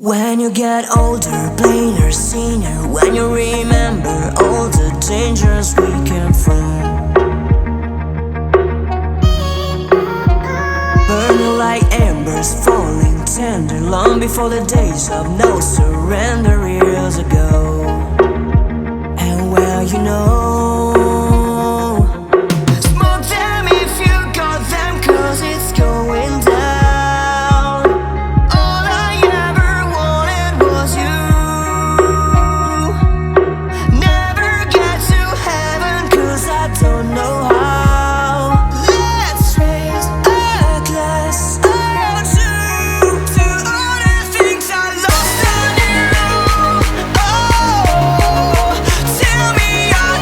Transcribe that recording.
When you get older, plainer, seener, when you remember all the dangers we came from, burning like embers, falling tender, long before the days of no surrender years ago.